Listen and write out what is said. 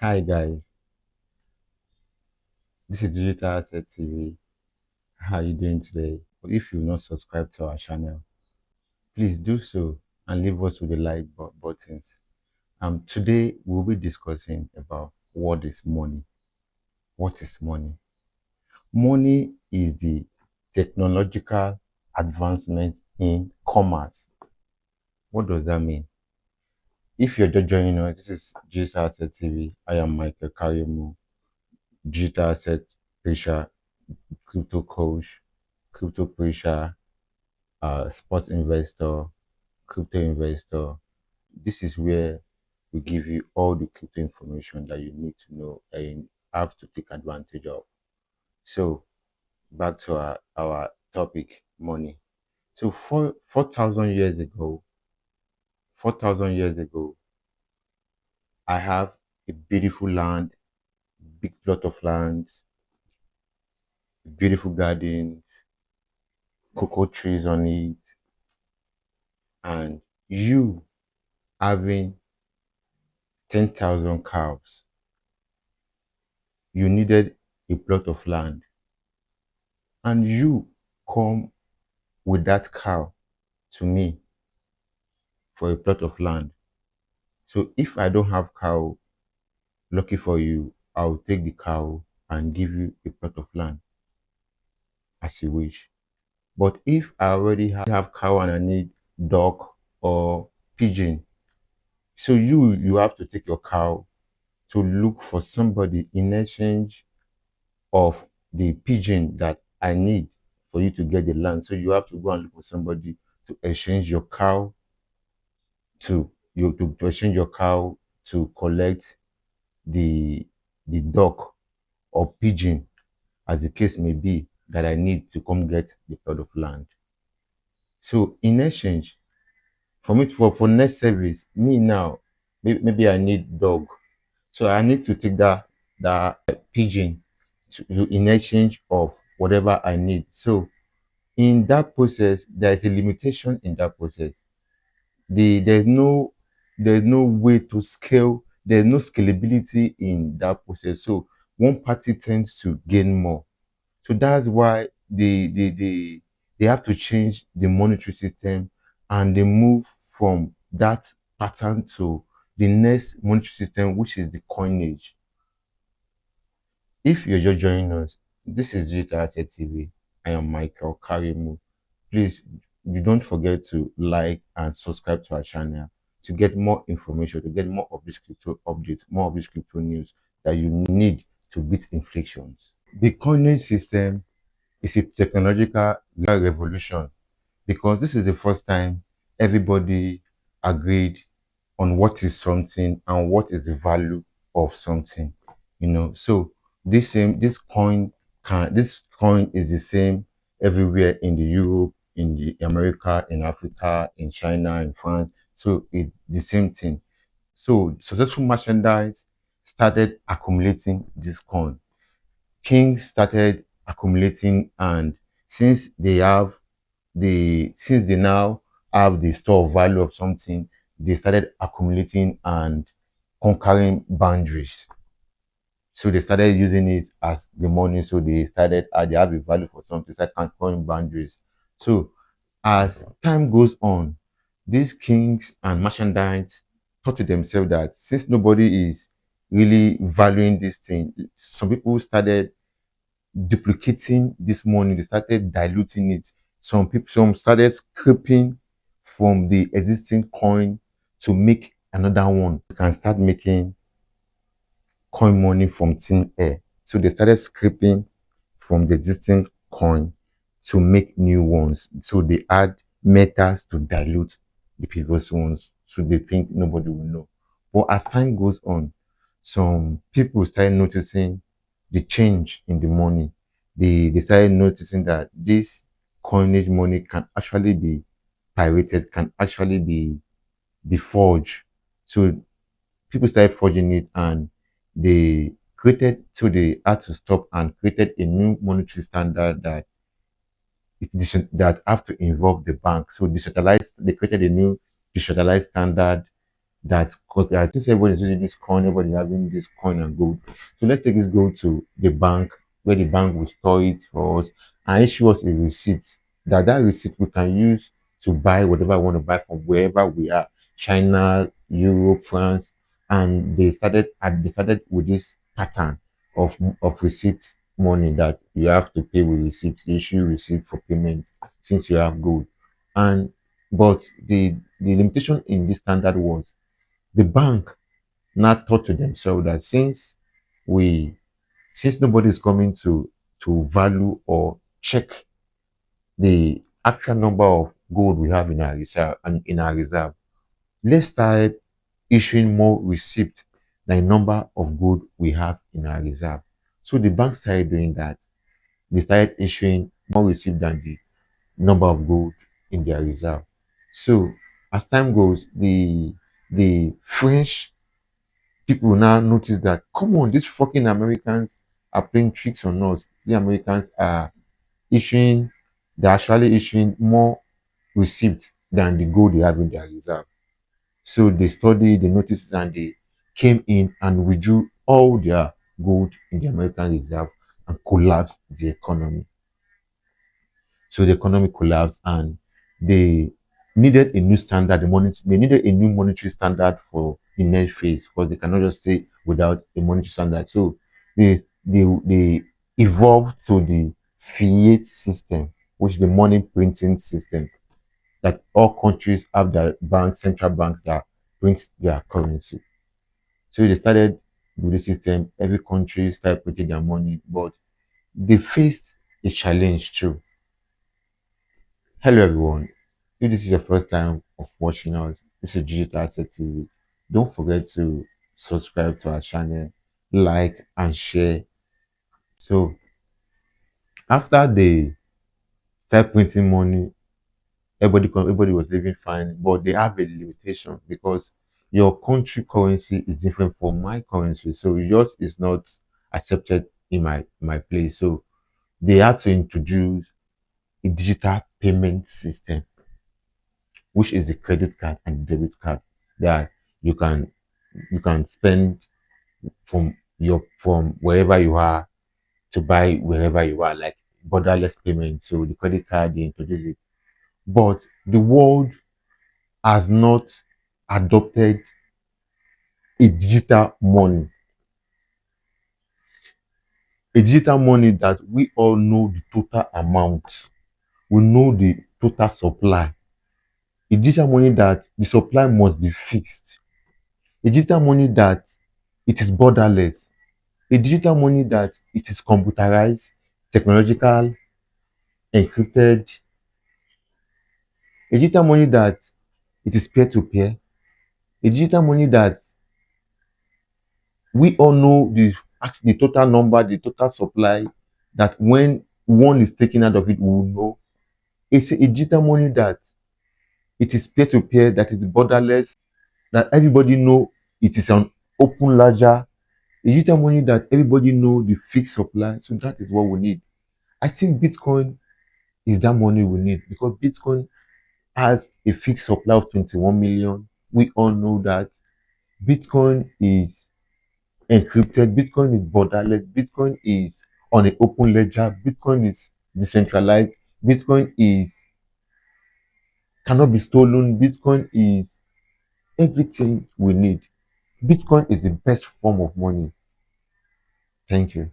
Hi guys, this is Digital Asset TV. How are you doing today? If you've not subscribed to our channel, please do so and leave us with the buttons. Today we'll be discussing about what is money. What is money? Money is the technological advancement in commerce. What does that mean? If you're just joining us, this is Digital Asset TV. I am Michael Karimu, Digital Asset Pressure, Crypto Coach, Crypto Pressure, sports investor, crypto investor. This is where we give you all the crypto information that you need to know that you have to take advantage of. So back to our topic, money. So 4,000 years ago, 4,000 years ago, I have a beautiful land, big plot of lands, beautiful gardens, cocoa trees on it, and you having 10,000 cows. You needed a plot of land, and you come with that cow to me for a plot of land. So if I don't have cow, lucky for you, I'll take the cow and give you a plot of land as you wish. But if I already have cow and I need duck or pigeon, so you have to take your cow to look for somebody in exchange of the pigeon that I need for you to get the land. So you have to go and look for somebody to exchange your cow to exchange your cow to collect the duck or pigeon, as the case may be, that I need to come get the plot of land. So in exchange, for me for next service, me now, maybe I need dog. So I need to take that pigeon in exchange of whatever I need. So in that process, there is a limitation in that process. There's no way to scale. There's no scalability in that process. So one party tends to gain more. So that's why they have to change the monetary system, and they move from that pattern to the next monetary system, which is the coinage. If you're just joining us, this is Digital Asset TV. I am Michael Karimu. Please, you don't forget to like and subscribe to our channel to get more information, to get more of these crypto updates, more of these crypto news that you need to beat inflations. The coinage system is a technological revolution because this is the first time everybody agreed on what is something and what is the value of something. So this coin is the same everywhere in the Europe, in the America, in Africa, in China, in France. So it's the same thing. So successful merchandise started accumulating this coin. Kings started accumulating, and since they have since they now have the store of value of something, they started accumulating and conquering boundaries. So they started using it as the money. So they have a value for something, start conquering boundaries. So as time goes on, these kings and merchandise thought to themselves that since nobody is really valuing this thing, some people started duplicating this money. They started diluting it. Some started scraping from the existing coin to make another one. You can start making coin money from thin air. So they started scraping from the existing coin to make new ones. So they add metals to dilute the previous ones. So they think nobody will know. But as time goes on, some people started noticing the change in the money. They started noticing that this coinage money can actually be pirated, can actually be forged. So people started forging it, and they had to stop and created a new monetary standard that have to involve the bank. So decentralized, they created a new decentralized standard that I think everybody's using this coin, everybody having this coin and gold. So let's take this gold to the bank where the bank will store it for us and issue us a receipt. That receipt we can use to buy whatever we want to buy from wherever we are, China, Europe, France, and they started with this pattern of receipt money that you have to pay with receipt, issue receipt for payment since you have gold. And but the limitation in this standard was the bank now thought to themselves that we since nobody is coming to value or check the actual number of gold we have in our reserve, let's start issuing more receipt than the number of gold we have in our reserve. So the bank started doing that. They started issuing more receipt than the number of gold in their reserve. So as time goes, the French people now notice that, come on, these fucking Americans are playing tricks on us. The Americans are issuing, they're actually issuing more receipts than the gold they have in their reserve. So they studied, they noticed, and they came in and withdrew all their gold in the American reserve and collapsed the economy. So the economy collapsed and they needed a new standard. They needed a new monetary standard for the next phase because they cannot just stay without a monetary standard. So they evolved to the fiat system, which is the money printing system that all countries have their banks, central banks that print their currency. So they started with the system. Every country started printing their money, but they faced a challenge too. Hello everyone. If this is your first time of watching us, this is Digital Asset TV. Don't forget to subscribe to our channel, like and share. So after they started printing money, everybody was living fine, but they have a limitation because your country currency is different from my currency. So yours is not accepted in my place. So they had to introduce a digital payment system, which is the credit card and debit card that you can you can spend from wherever you are to buy wherever you are, like borderless payment. So the credit card they introduce it, but the world has not adopted a digital money that we all know the total amount, we know the total supply, a digital money that the supply must be fixed, a digital money that it is borderless, a digital money that it is computerized, technological, encrypted, a digital money that it is peer-to-peer, a digital money that we all know the total number, the total supply, that when one is taken out of it, we will know. It's a digital money that it is peer-to-peer, that is borderless, that everybody know it is an open ledger, a digital money that everybody know the fixed supply. So that is what we need. I think Bitcoin is that money we need because Bitcoin has a fixed supply of 21 million. We all know that Bitcoin is encrypted, Bitcoin is borderless, Bitcoin is on an open ledger, Bitcoin is decentralized, Bitcoin is cannot be stolen, Bitcoin is everything we need. Bitcoin is the best form of money. Thank you.